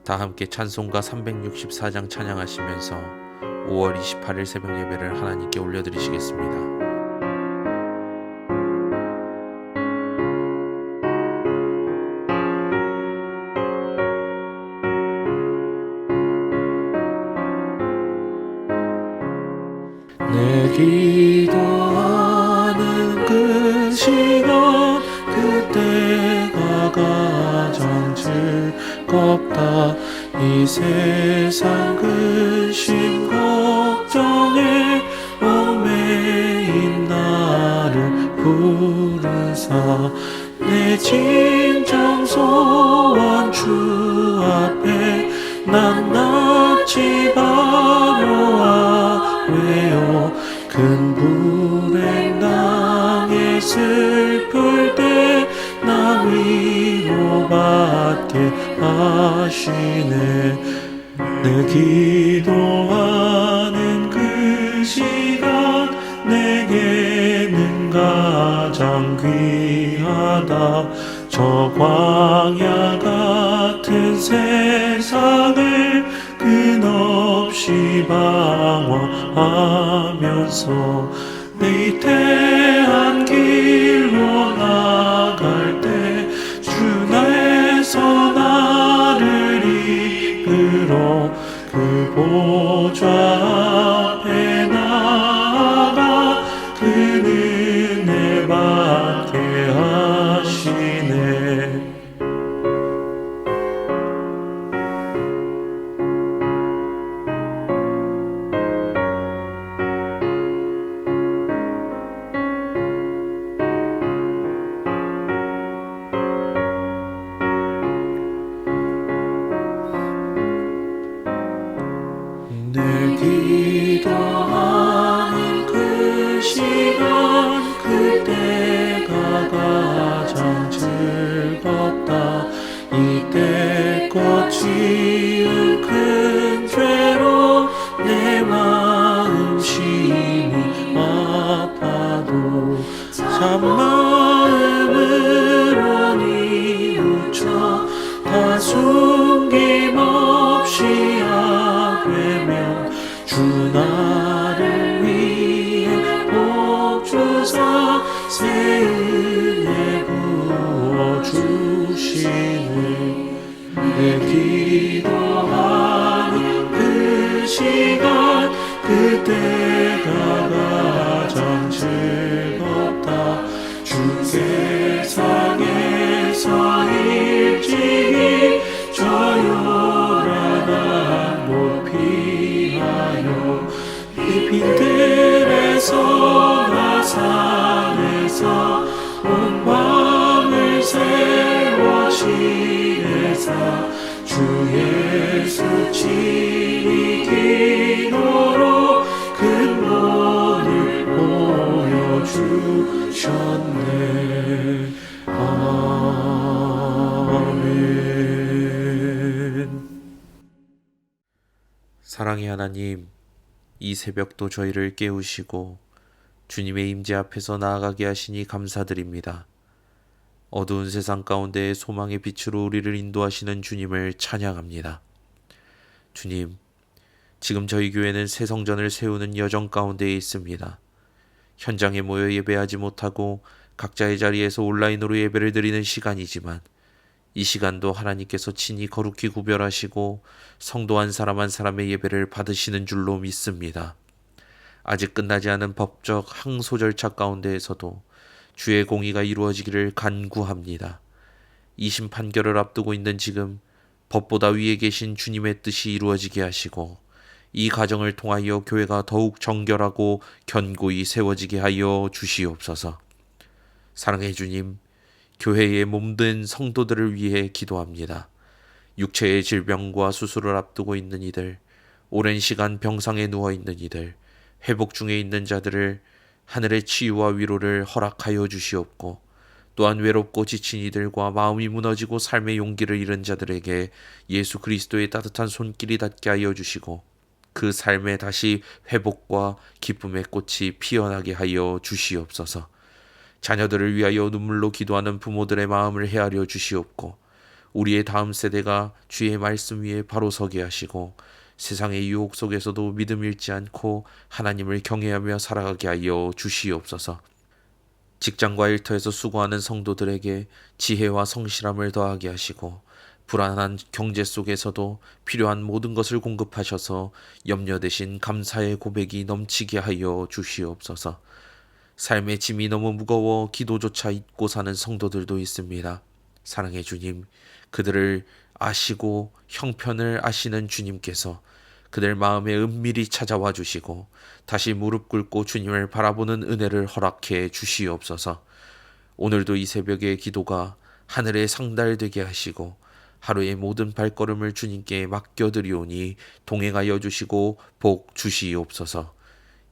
다 함께 찬송가 364장 찬양하시면서 5월 28일 새벽 예배를 하나님께 올려드리시겠습니다. 내 기도하는 그 시간 그때가 가장 즐겁다. 이 세상 근심 걱정에 얽매인 나를 부르사 내 진정 소원 주 앞에 낱낱이 바로하래요. 큰 불행 당해 슬플 때 나 위로받게 하시네. 내 기도하는 그 시간 내게는 가장 귀하다. 저 광야 같은 세상을 끝없이 방황하면서 내 위태한 길로 나갈 때 주 나에서 나를 이끌어 그 보좌 앞에 나아가 그 은혜 받게 하시네. 내 기도하는 그 시간 그때가 가장 즐겁다. 이때껏 지은 큰 죄로 내 마음 심히 아파도 참마음으로 뉘우쳐 다 숨김없이 되면 주 나를 위해 복 주사 새 은혜 부어 주시네. 내 기도하는 그 시간 그때가 가장 즐겁다. 주께 상에서 일찍이 저 요란한 곳 피하여 빈들에서 나산에서 온 밤을 세워 지내사 주 예수 친히 기도로 큰 본을 보여주셨네. 아멘. 사랑의 하나님, 이 새벽도 저희를 깨우시고 주님의 임재 앞에서 나아가게 하시니 감사드립니다. 어두운 세상 가운데의 소망의 빛으로 우리를 인도하시는 주님을 찬양합니다. 주님, 지금 저희 교회는 새 성전을 세우는 여정 가운데에 있습니다. 현장에 모여 예배하지 못하고 각자의 자리에서 온라인으로 예배를 드리는 시간이지만 이 시간도 하나님께서 친히 거룩히 구별하시고 성도 한 사람의 예배를 받으시는 줄로 믿습니다. 아직 끝나지 않은 법적 항소 절차 가운데에서도 주의 공의가 이루어지기를 간구합니다. 2심 판결을 앞두고 있는 지금 법보다 위에 계신 주님의 뜻이 이루어지게 하시고 이 과정을 통하여 교회가 더욱 정결하고 견고히 세워지게 하여 주시옵소서. 사랑의 주님, 교회의 몸된 성도들을 위해 기도합니다. 육체의 질병과 수술을 앞두고 있는 이들, 오랜 시간 병상에 누워있는 이들, 회복 중에 있는 자들을 하늘의 치유와 위로를 허락하여 주시옵고 또한 외롭고 지친 이들과 마음이 무너지고 삶의 용기를 잃은 자들에게 예수 그리스도의 따뜻한 손길이 닿게 하여 주시고 그 삶에 다시 회복과 기쁨의 꽃이 피어나게 하여 주시옵소서. 자녀들을 위하여 눈물로 기도하는 부모들의 마음을 헤아려 주시옵고 우리의 다음 세대가 주의 말씀 위에 바로 서게 하시고 세상의 유혹 속에서도 믿음 잃지 않고 하나님을 경외하며 살아가게 하여 주시옵소서. 직장과 일터에서 수고하는 성도들에게 지혜와 성실함을 더하게 하시고 불안한 경제 속에서도 필요한 모든 것을 공급하셔서 염려 대신 감사의 고백이 넘치게 하여 주시옵소서. 삶의 짐이 너무 무거워 기도조차 잊고 사는 성도들도 있습니다. 사랑의 주님, 그들을 아시고 형편을 아시는 주님께서 그들 마음에 은밀히 찾아와 주시고 다시 무릎 꿇고 주님을 바라보는 은혜를 허락해 주시옵소서. 오늘도 이 새벽의 기도가 하늘에 상달되게 하시고 하루의 모든 발걸음을 주님께 맡겨드리오니 동행하여 주시고 복 주시옵소서.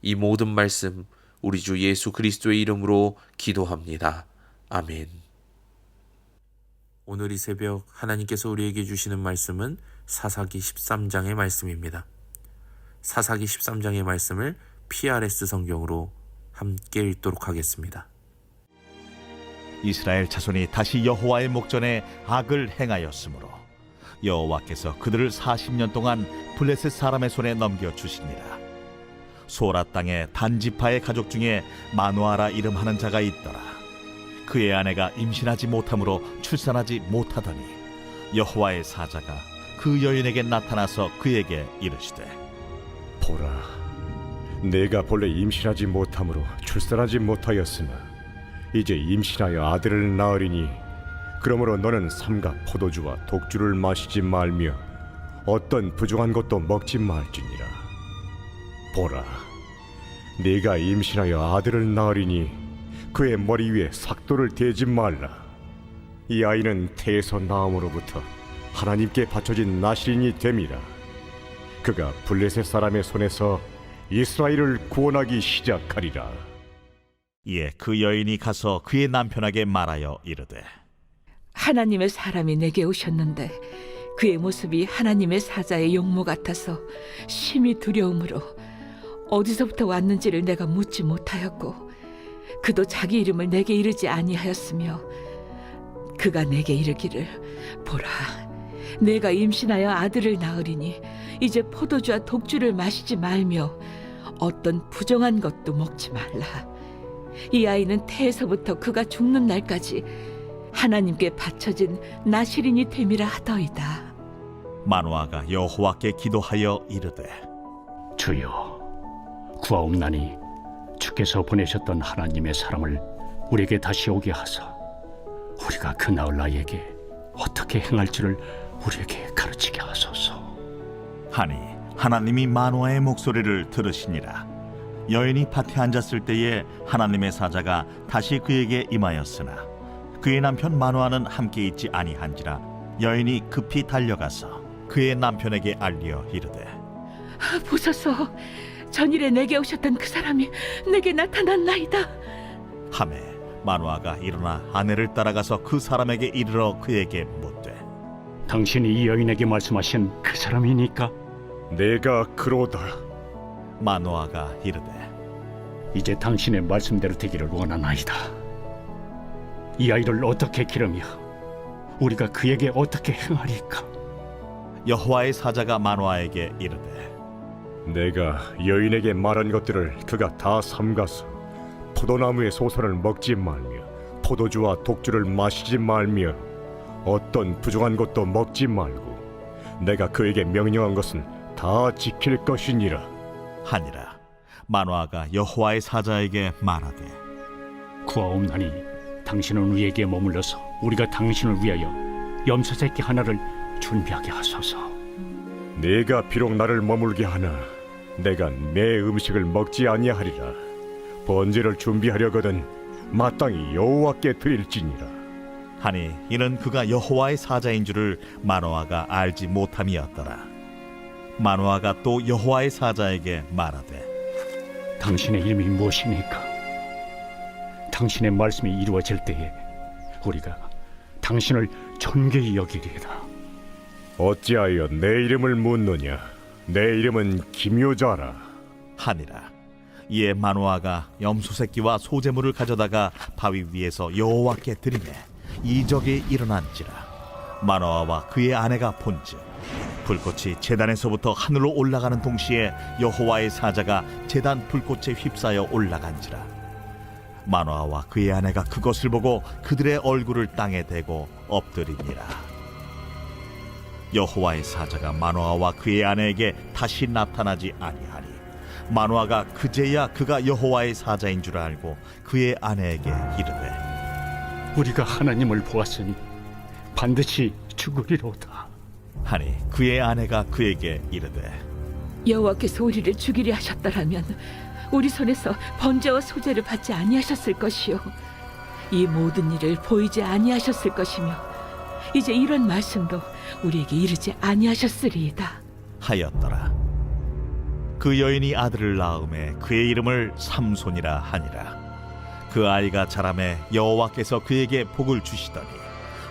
이 모든 말씀 우리 주 예수 그리스도의 이름으로 기도합니다. 아멘. 오늘 이 새벽 하나님께서 우리에게 주시는 말씀은 사사기 13장의 말씀입니다. 사사기 13장의 말씀을 PRS 성경으로 함께 읽도록 하겠습니다. 이스라엘 자손이 다시 여호와의 목전에 악을 행하였으므로 여호와께서 그들을 40년 동안 블레셋 사람의 손에 넘겨주시니라. 소라 땅의 단지파의 가족 중에 마누아라 이름하는 자가 있더라. 그의 아내가 임신하지 못함으로 출산하지 못하더니 여호와의 사자가 그 여인에게 나타나서 그에게 이르시되 보라, 내가 본래 임신하지 못함으로 출산하지 못하였으나 이제 임신하여 아들을 낳으리니 그러므로 너는 삼가 포도주와 독주를 마시지 말며 어떤 부정한 것도 먹지 말지니라. 보라, 네가 임신하여 아들을 낳으리니 그의 머리 위에 삭도를 대지 말라. 이 아이는 태에서 나음으로부터 하나님께 바쳐진 나실인이 됨이라. 그가 블레셋 사람의 손에서 이스라엘을 구원하기 시작하리라. 이에 그 여인이 가서 그의 남편에게 말하여 이르되 하나님의 사람이 내게 오셨는데 그의 모습이 하나님의 사자의 용모 같아서 심히 두려움으로 어디서부터 왔는지를 내가 묻지 못하였고 그도 자기 이름을 내게 이르지 아니하였으며 그가 내게 이르기를 보라, 내가 임신하여 아들을 낳으리니 이제 포도주와 독주를 마시지 말며 어떤 부정한 것도 먹지 말라. 이 아이는 태에서부터 그가 죽는 날까지 하나님께 바쳐진 나실인이 됨이라 하더이다. 마누아가 여호와께 기도하여 이르되 주여, 구하옵나니 주께서 보내셨던 하나님의 사람을 우리에게 다시 오게 하사 우리가 그 나을 아이에게 어떻게 행할지를 우리에게 가르치게 하소서. 하니 하나님이 마누아의 목소리를 들으시니라. 여인이 밭에 앉았을 때에 하나님의 사자가 다시 그에게 임하였으나 그의 남편 마누아는 함께 있지 아니한지라. 여인이 급히 달려가서 그의 남편에게 알리어 이르되 보소서, 전일에 내게 오셨던 그 사람이 내게 나타났나이다. 하매 마누아가 일어나 아내를 따라가서 그 사람에게 이르러 그에게 묻되 당신이 이 여인에게 말씀하신 그 사람이니까? 내가 그로다. 마누아가 이르되 이제 당신의 말씀대로 되기를 원하나이다. 이 아이를 어떻게 기르며 우리가 그에게 어떻게 행하리까? 여호와의 사자가 마누아에게 이르되 내가 여인에게 말한 것들을 그가 다 삼가서 포도나무의 소선을 먹지 말며 포도주와 독주를 마시지 말며 어떤 부정한 것도 먹지 말고 내가 그에게 명령한 것은 다 지킬 것이니라 하니라. 마누아가 여호와의 사자에게 말하되 구하옵나니 당신은 우리에게 머물러서 우리가 당신을 위하여 염소 새끼 하나를 준비하게 하소서. 네가 비록 나를 머물게 하나 내가 내 음식을 먹지 아니하리라. 번제를 준비하려거든 마땅히 여호와께 드릴지니라. 하니 이는 그가 여호와의 사자인 줄을 마누아가 알지 못함이었더라. 마누아가 또 여호와의 사자에게 말하되 당신의 이름이 무엇입니까? 당신의 말씀이 이루어질 때에 우리가 당신을 존귀히 여기리이다. 어찌하여 내 이름을 묻느냐? 내 이름은 기묘자라 하니라. 이에 마누아가 염소 새끼와 소제물을 가져다가 바위 위에서 여호와께 드리매 이적이 일어난지라. 마노아와 그의 아내가 본즉 불꽃이 제단에서부터 하늘로 올라가는 동시에 여호와의 사자가 제단 불꽃에 휩싸여 올라간지라. 마노아와 그의 아내가 그것을 보고 그들의 얼굴을 땅에 대고 엎드리니라. 여호와의 사자가 마노아와 그의 아내에게 다시 나타나지 아니하니 마노아가 그제야 그가 여호와의 사자인 줄 알고 그의 아내에게 이르되 우리가 하나님을 보았으니 반드시 죽으리로다. 하니 그의 아내가 그에게 이르되 여호와께서 우리를 죽이려 하셨더라면 우리 손에서 번제와 소제를 받지 아니하셨을 것이요 이 모든 일을 보이지 아니하셨을 것이며 이제 이런 말씀도 우리에게 이르지 아니하셨으리이다 하였더라. 그 여인이 아들을 낳음에 그의 이름을 삼손이라 하니라. 그 아이가 자라매 여호와께서 그에게 복을 주시더니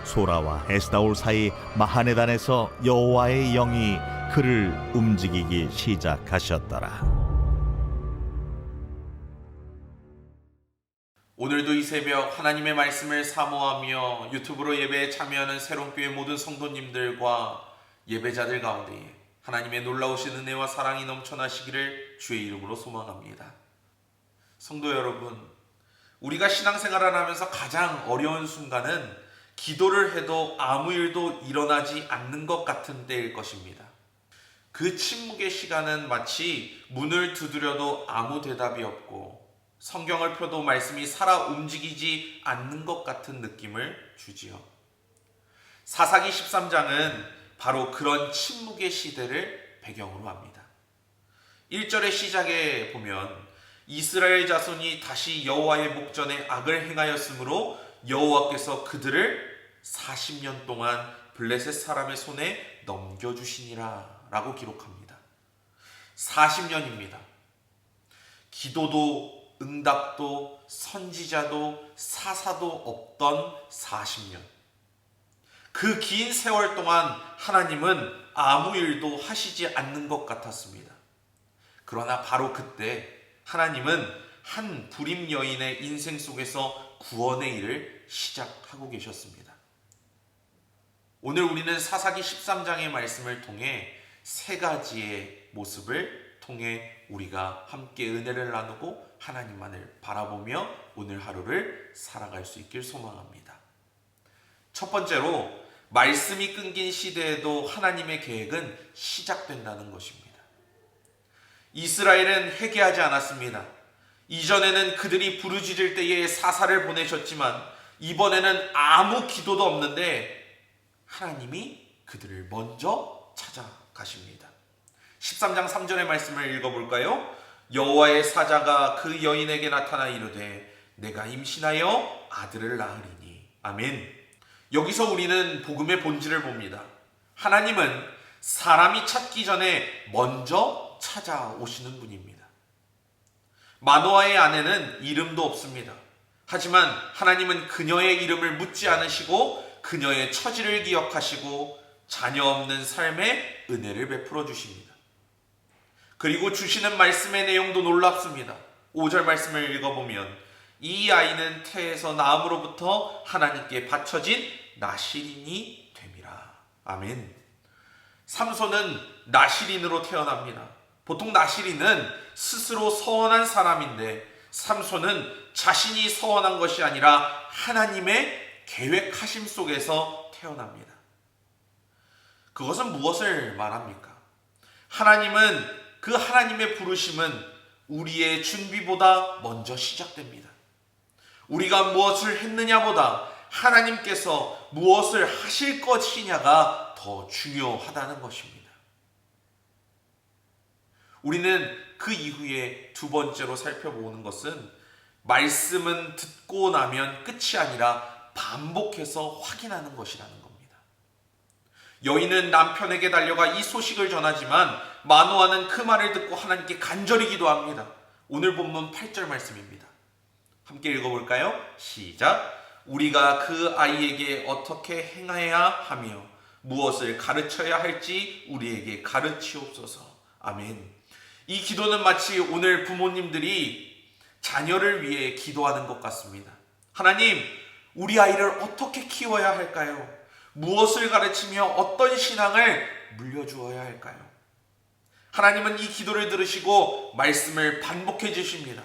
소라와 에스다올 사이 마하네단에서 여호와의 영이 그를 움직이기 시작하셨더라. 오늘도 이 새벽 하나님의 말씀을 사모하며 유튜브로 예배에 참여하는 새롬교회 모든 성도님들과 예배자들 가운데에 하나님의 놀라우신 은혜와 사랑이 넘쳐나시기를 주의 이름으로 소망합니다. 성도 여러분, 우리가 신앙생활을 하면서 가장 어려운 순간은 기도를 해도 아무 일도 일어나지 않는 것 같은 때일 것입니다. 그 침묵의 시간은 마치 문을 두드려도 아무 대답이 없고 성경을 펴도 말씀이 살아 움직이지 않는 것 같은 느낌을 주지요. 사사기 13장은 바로 그런 침묵의 시대를 배경으로 합니다. 1절의 시작에 보면 이스라엘 자손이 다시 여호와의 목전에 악을 행하였으므로 여호와께서 그들을 40년 동안 블레셋 사람의 손에 넘겨주시니라 라고 기록합니다. 40년입니다. 기도도 응답도 선지자도 사사도 없던 40년. 그 긴 세월 동안 하나님은 아무 일도 하시지 않는 것 같았습니다. 그러나 바로 그때 하나님은 한 불임 여인의 인생 속에서 구원의 일을 시작하고 계셨습니다. 오늘 우리는 사사기 13장의 말씀을 통해 세 가지의 모습을 통해 우리가 함께 은혜를 나누고 하나님만을 바라보며 오늘 하루를 살아갈 수 있길 소망합니다. 첫 번째로 말씀이 끊긴 시대에도 하나님의 계획은 시작된다는 것입니다. 이스라엘은 회개하지 않았습니다. 이전에는 그들이 부르짖을 때에 사사를 보내셨지만 이번에는 아무 기도도 없는데 하나님이 그들을 먼저 찾아가십니다. 13장 3절의 말씀을 읽어볼까요? 여호와의 사자가 그 여인에게 나타나 이르되 내가 임신하여 아들을 낳으리니. 아멘. 여기서 우리는 복음의 본질을 봅니다. 하나님은 사람이 찾기 전에 먼저 찾아오시는 분입니다. 마노아의 아내는 이름도 없습니다. 하지만 하나님은 그녀의 이름을 묻지 않으시고 그녀의 처지를 기억하시고 자녀 없는 삶에 은혜를 베풀어 주십니다. 그리고 주시는 말씀의 내용도 놀랍습니다. 5절 말씀을 읽어보면 이 아이는 태에서 나음으로부터 하나님께 바쳐진 나실인이 됨이라. 아멘. 삼손은 나실인으로 태어납니다. 보통 나실인은 스스로 서원한 사람인데 삼손은 자신이 서원한 것이 아니라 하나님의 계획하심 속에서 태어납니다. 그것은 무엇을 말합니까? 하나님은 그 하나님의 부르심은 우리의 준비보다 먼저 시작됩니다. 우리가 무엇을 했느냐보다 하나님께서 무엇을 하실 것이냐가 더 중요하다는 것입니다. 우리는 그 이후에 두 번째로 살펴보는 것은 말씀은 듣고 나면 끝이 아니라 반복해서 확인하는 것이라는 겁니다. 여인은 남편에게 달려가 이 소식을 전하지만 마노아는 그 말을 듣고 하나님께 간절히 기도합니다. 오늘 본문 8절 말씀입니다. 함께 읽어볼까요? 시작. 우리가 그 아이에게 어떻게 행해야 하며 무엇을 가르쳐야 할지 우리에게 가르치옵소서. 아멘. 이 기도는 마치 오늘 부모님들이 자녀를 위해 기도하는 것 같습니다. 하나님, 우리 아이를 어떻게 키워야 할까요? 무엇을 가르치며 어떤 신앙을 물려주어야 할까요? 하나님은 이 기도를 들으시고 말씀을 반복해 주십니다.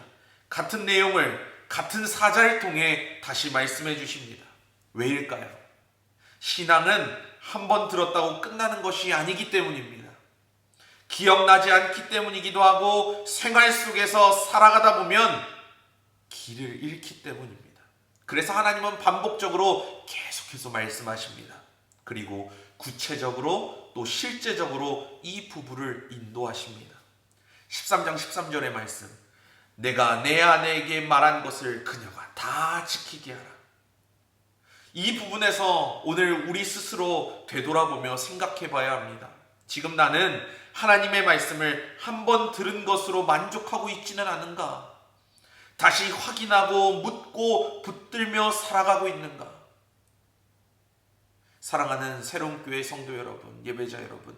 같은 내용을 같은 사자를 통해 다시 말씀해 주십니다. 왜일까요? 신앙은 한 번 들었다고 끝나는 것이 아니기 때문입니다. 기억나지 않기 때문이기도 하고 생활 속에서 살아가다 보면 길을 잃기 때문입니다. 그래서 하나님은 반복적으로 계속해서 말씀하십니다. 그리고 구체적으로 또 실제적으로 이 부부를 인도하십니다. 13장 13절의 말씀, 내가 내 아내에게 말한 것을 그녀가 다 지키게 하라. 이 부분에서 오늘 우리 스스로 되돌아보며 생각해 봐야 합니다. 지금 나는 하나님의 말씀을 한 번 들은 것으로 만족하고 있지는 않은가? 다시 확인하고 묻고 붙들며 살아가고 있는가? 사랑하는 새로운교회 성도 여러분, 예배자 여러분,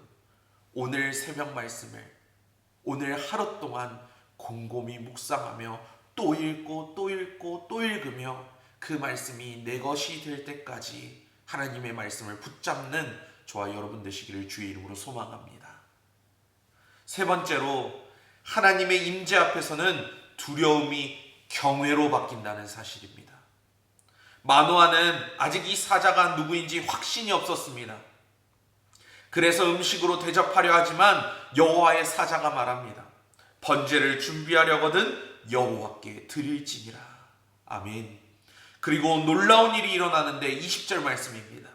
오늘 새벽 말씀을 오늘 하루 동안 곰곰이 묵상하며 또 읽고 또 읽고 또 읽으며 그 말씀이 내 것이 될 때까지 하나님의 말씀을 붙잡는 저와 여러분 되시기를 주의 이름으로 소망합니다. 세 번째로, 하나님의 임재 앞에서는 두려움이 경외로 바뀐다는 사실입니다. 마노아는 아직 이 사자가 누구인지 확신이 없었습니다. 그래서 음식으로 대접하려 하지만 여호와의 사자가 말합니다. 번제를 준비하려거든 여호와께 드릴지니라. 아멘. 그리고 놀라운 일이 일어나는데 20절 말씀입니다.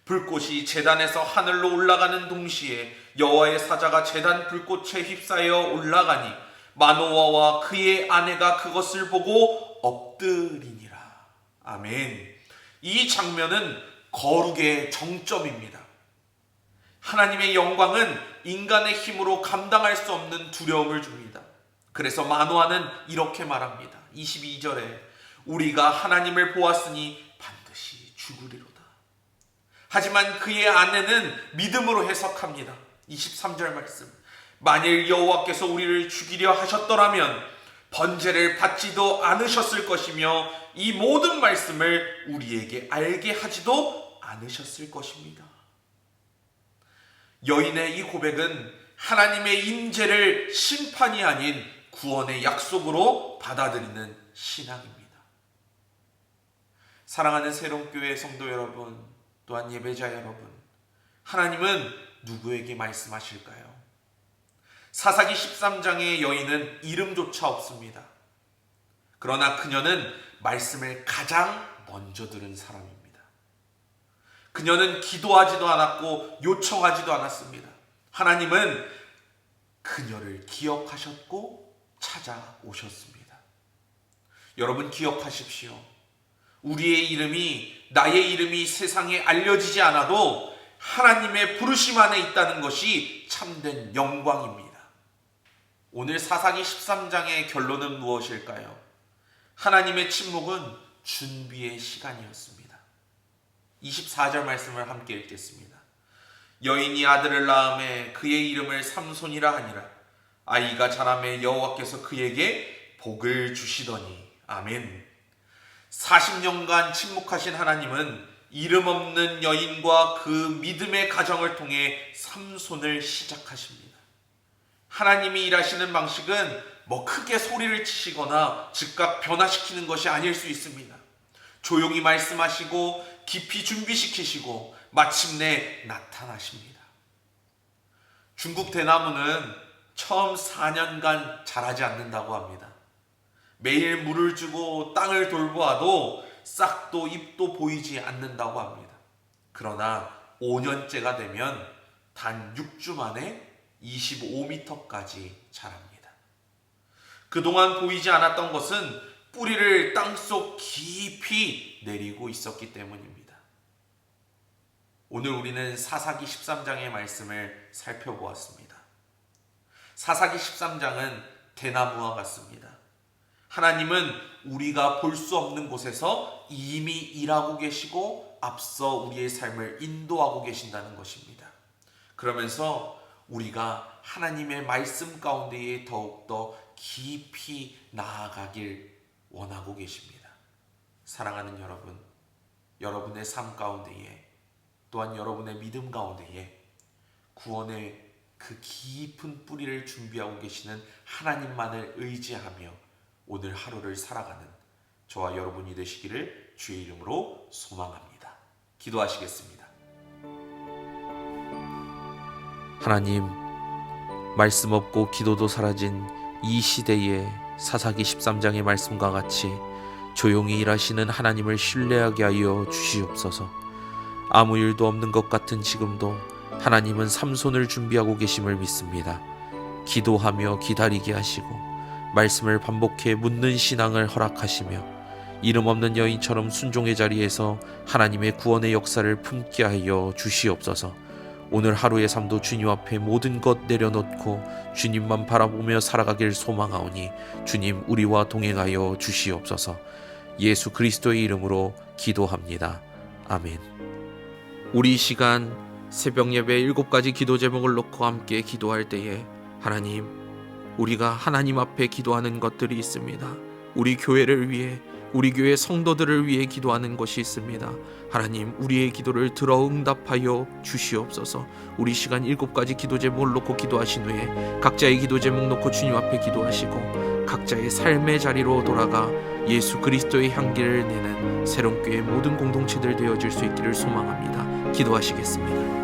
불꽃이 제단에서 하늘로 올라가는 동시에 여호와의 사자가 제단 불꽃에 휩싸여 올라가니 마노아와 그의 아내가 그것을 보고 엎드리니라. 아멘. 이 장면은 거룩의 정점입니다. 하나님의 영광은 인간의 힘으로 감당할 수 없는 두려움을 줍니다. 그래서 마노아는 이렇게 말합니다. 22절에 우리가 하나님을 보았으니 반드시 죽으리로다. 하지만 그의 아내는 믿음으로 해석합니다. 23절 말씀, 만일 여호와께서 우리를 죽이려 하셨더라면 번제를 받지도 않으셨을 것이며 이 모든 말씀을 우리에게 알게 하지도 않으셨을 것입니다. 여인의 이 고백은 하나님의 임재를 심판이 아닌 구원의 약속으로 받아들이는 신앙입니다. 사랑하는 새로운교회 성도 여러분, 또한 예배자 여러분, 하나님은 누구에게 말씀하실까요? 사사기 13장의 여인은 이름조차 없습니다. 그러나 그녀는 말씀을 가장 먼저 들은 사람입니다. 그녀는 기도하지도 않았고 요청하지도 않았습니다. 하나님은 그녀를 기억하셨고 찾아오셨습니다. 여러분 기억하십시오. 우리의 이름이, 나의 이름이 세상에 알려지지 않아도 하나님의 부르심 안에 있다는 것이 참된 영광입니다. 오늘 사사기 13장의 결론은 무엇일까요? 하나님의 침묵은 준비의 시간이었습니다. 24절 말씀을 함께 읽겠습니다. 여인이 아들을 낳음에 그의 이름을 삼손이라 하니라. 아이가 자라매 여호와께서 그에게 복을 주시더니. 아멘. 40년간 침묵하신 하나님은 이름 없는 여인과 그 믿음의 가정을 통해 삼손을 시작하십니다. 하나님이 일하시는 방식은 크게 소리를 치시거나 즉각 변화시키는 것이 아닐 수 있습니다. 조용히 말씀하시고 깊이 준비시키시고 마침내 나타나십니다. 중국 대나무는 처음 4년간 자라지 않는다고 합니다. 매일 물을 주고 땅을 돌보아도 싹도 잎도 보이지 않는다고 합니다. 그러나 5년째가 되면 단 6주 만에 25m까지 자랍니다. 그동안 보이지 않았던 것은 뿌리를 땅속 깊이 내리고 있었기 때문입니다. 오늘 우리는 사사기 13장의 말씀을 살펴보았습니다. 사사기 13장은 대나무와 같습니다. 하나님은 우리가 볼 수 없는 곳에서 이미 일하고 계시고 앞서 우리의 삶을 인도하고 계신다는 것입니다. 그러면서 우리가 하나님의 말씀 가운데에 더욱더 깊이 나아가길 원하고 계십니다. 사랑하는 여러분, 여러분의 삶 가운데에 또한 여러분의 믿음 가운데에 구원의 그 깊은 뿌리를 준비하고 계시는 하나님만을 의지하며 오늘 하루를 살아가는 저와 여러분이 되시기를 주의 이름으로 소망합니다. 기도하시겠습니다. 하나님, 말씀 없고 기도도 사라진 이 시대에 사사기 13장의 말씀과 같이 조용히 일하시는 하나님을 신뢰하게 하여 주시옵소서. 아무 일도 없는 것 같은 지금도 하나님은 삼손을 준비하고 계심을 믿습니다. 기도하며 기다리게 하시고 말씀을 반복해 묻는 신앙을 허락하시며 이름 없는 여인처럼 순종의 자리에서 하나님의 구원의 역사를 품게 하여 주시옵소서. 오늘 하루의 삶도 주님 앞에 모든 것 내려놓고 주님만 바라보며 살아가길 소망하오니 주님 우리와 동행하여 주시옵소서. 예수 그리스도의 이름으로 기도합니다. 아멘. 우리 시간 새벽 예배 7가지 기도 제목을 놓고 함께 기도할 때에 하나님, 우리가 하나님 앞에 기도하는 것들이 있습니다. 우리 교회를 위해, 우리 교회 성도들을 위해 기도하는 것이 있습니다. 하나님, 우리의 기도를 들어 응답하여 주시옵소서. 우리 시간 7가지 기도 제목을 놓고 기도하신 후에 각자의 기도 제목 놓고 주님 앞에 기도하시고 각자의 삶의 자리로 돌아가 예수 그리스도의 향기를 내는 새롬교회 모든 공동체들 되어질 수 있기를 소망합니다. 기도하시겠습니다.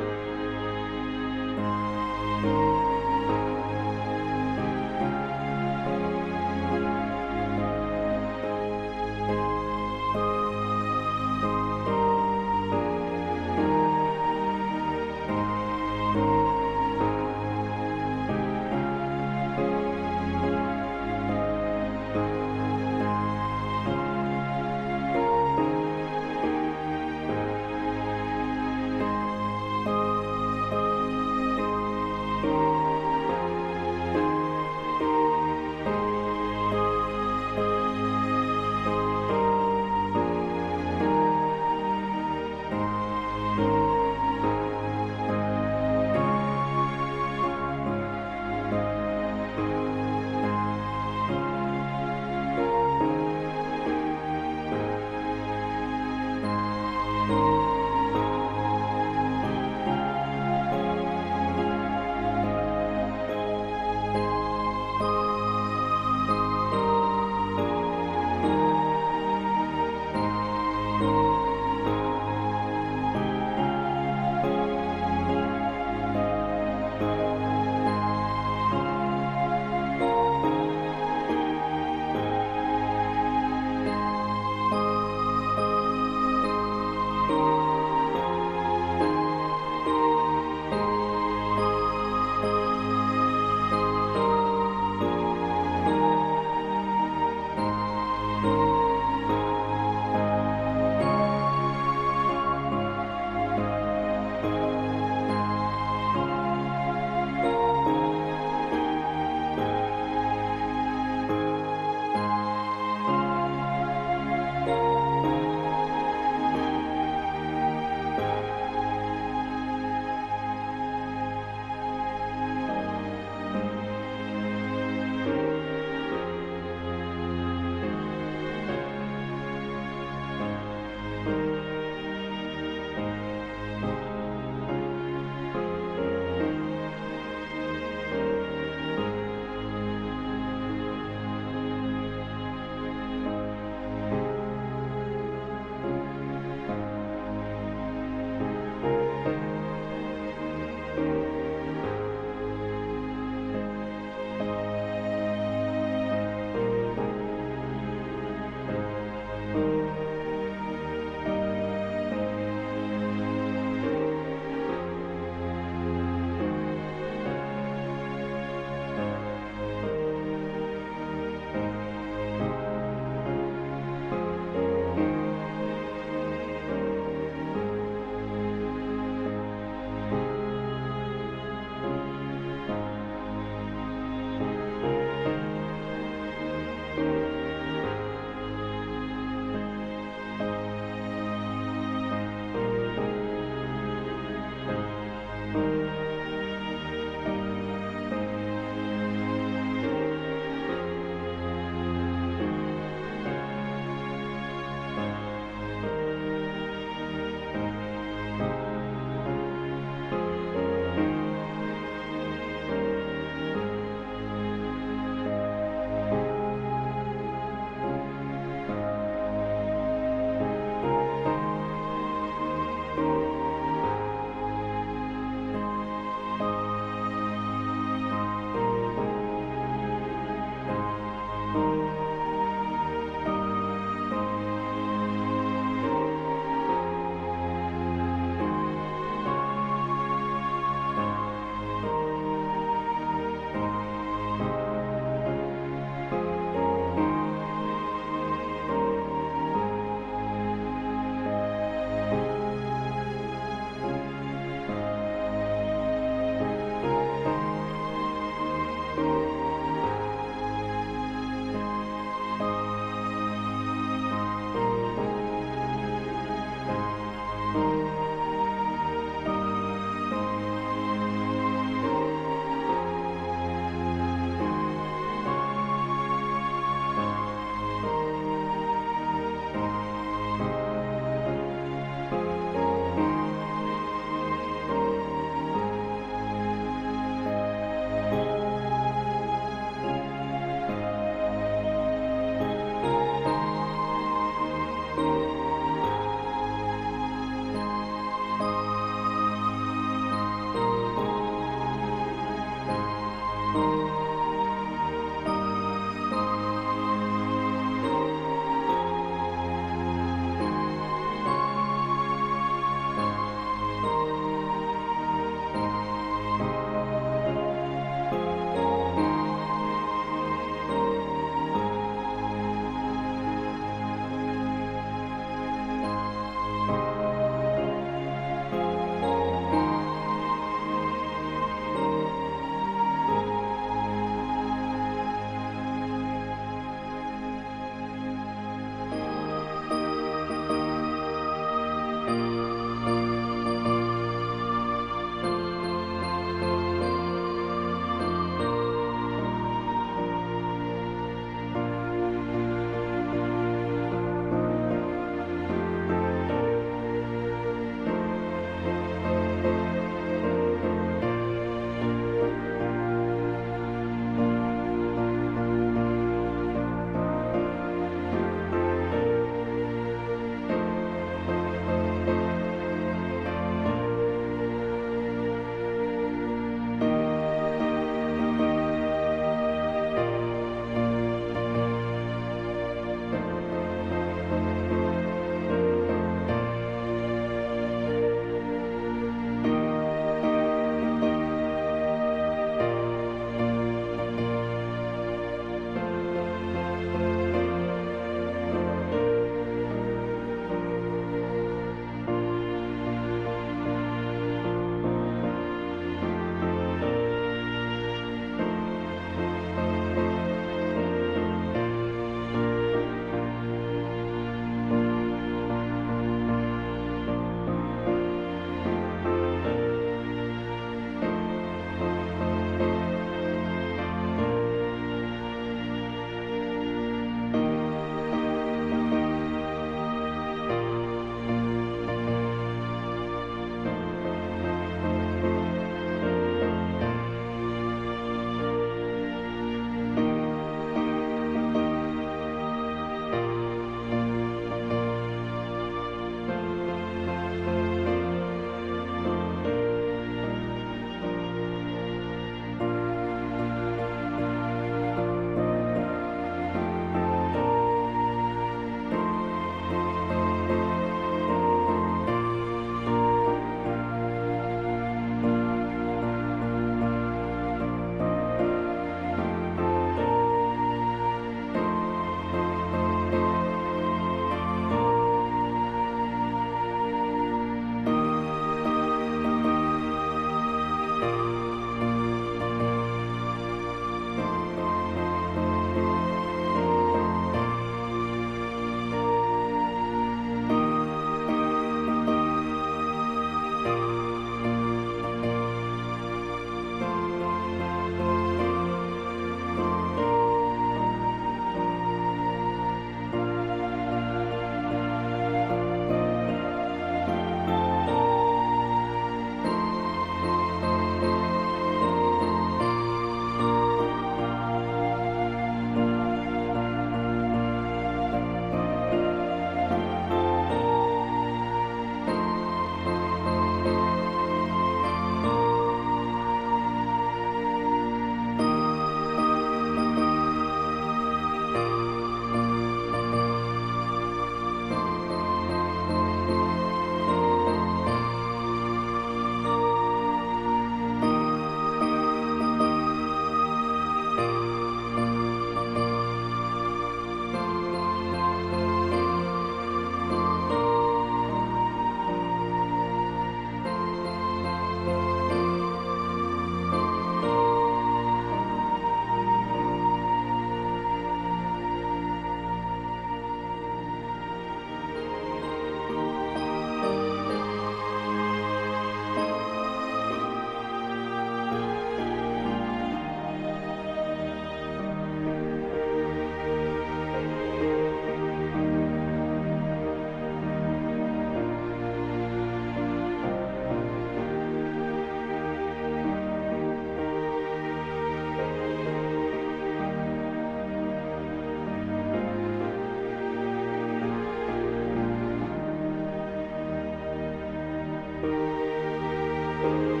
때